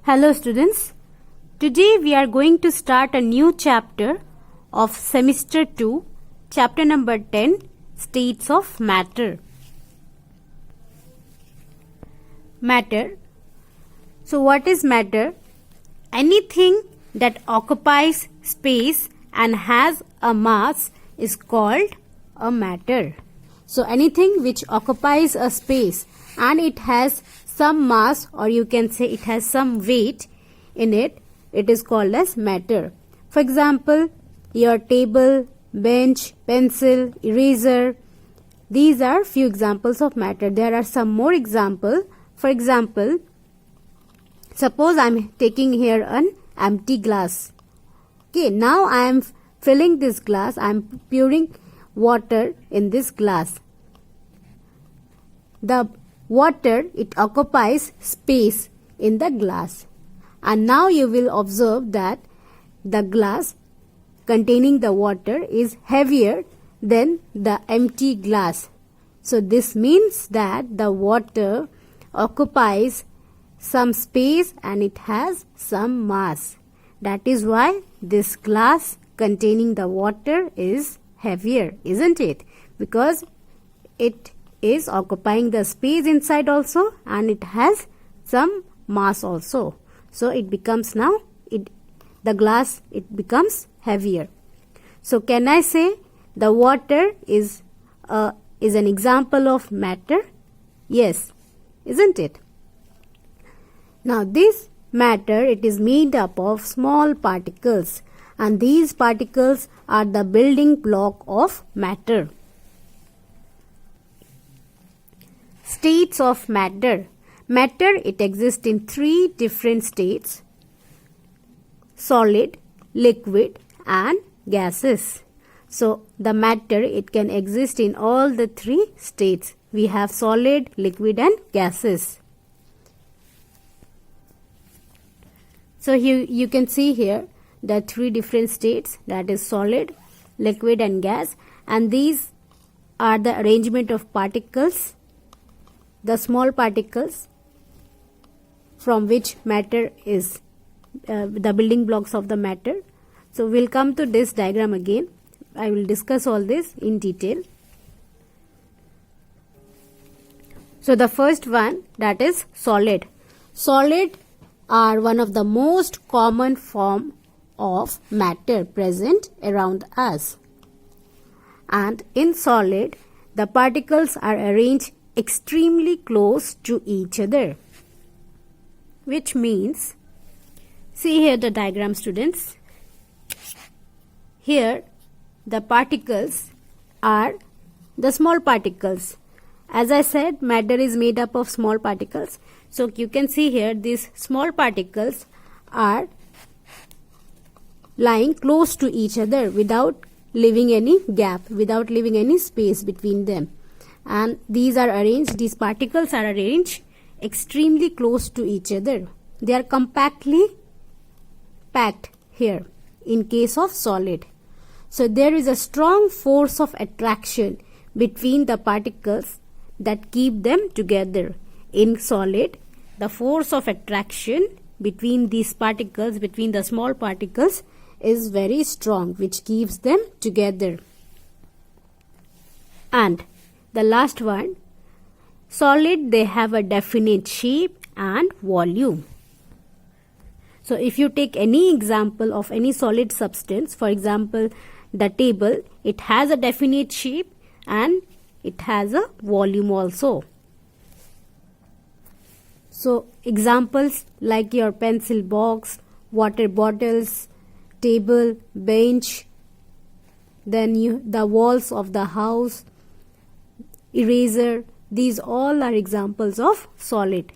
Hello students, today we are going to start a new chapter of semester 2, chapter number 10, States of Matter. Matter. So what is matter? Anything that occupies space and has a mass is called a matter. So anything which occupies a space and it has some mass, or you can say it has some weight in it, it is called as matter. For example, your table, bench, pencil, eraser, these are few examples of matter. There are some more examples. For example, suppose I am taking here an empty glass. Okay, now I am filling this glass, I am pouring water in this glass. The water, it occupies space in the glass, and now you will observe that the glass containing the water is heavier than the empty glass. So this means that the water occupies some space and it has some mass. That is why this glass containing the water is heavier, isn't it? Because it is occupying the space inside also and it has some mass also. So it becomes now, the glass, it becomes heavier. So can I say the water is an example of matter? Yes, isn't it? Now this matter, it is made up of small particles, and these particles are the building block of matter. States of matter. Matter, it exists in three different states: solid, liquid and gases. So the matter, it can exist in all the three states. We have solid, liquid and gases. So you can see here the three different states, that is solid, liquid and gas, and these are the arrangement of particles, the small particles from which matter is the building blocks of the matter. So we'll come to this diagram again. I will discuss all this in detail. So the first one, that is solid. Solid are one of the most common form of matter present around us. And in solid, the particles are arranged extremely close to each other, which means, see here the diagram students, here the particles are the small particles. As I said, matter is made up of small particles. So you can see here these small particles are lying close to each other without leaving any gap, without leaving any space between them. And these particles are arranged extremely close to each other. They are compactly packed here in case of solid. So there is a strong force of attraction between the particles that keep them together. In solid, the force of attraction between these particles, between the small particles, is very strong, which keeps them together. And the last one, solid, they have a definite shape and volume. So if you take any example of any solid substance, for example, the table, it has a definite shape and it has a volume also. So examples like your pencil box, water bottles, table, bench, then the walls of the house, eraser, these all are examples of solid.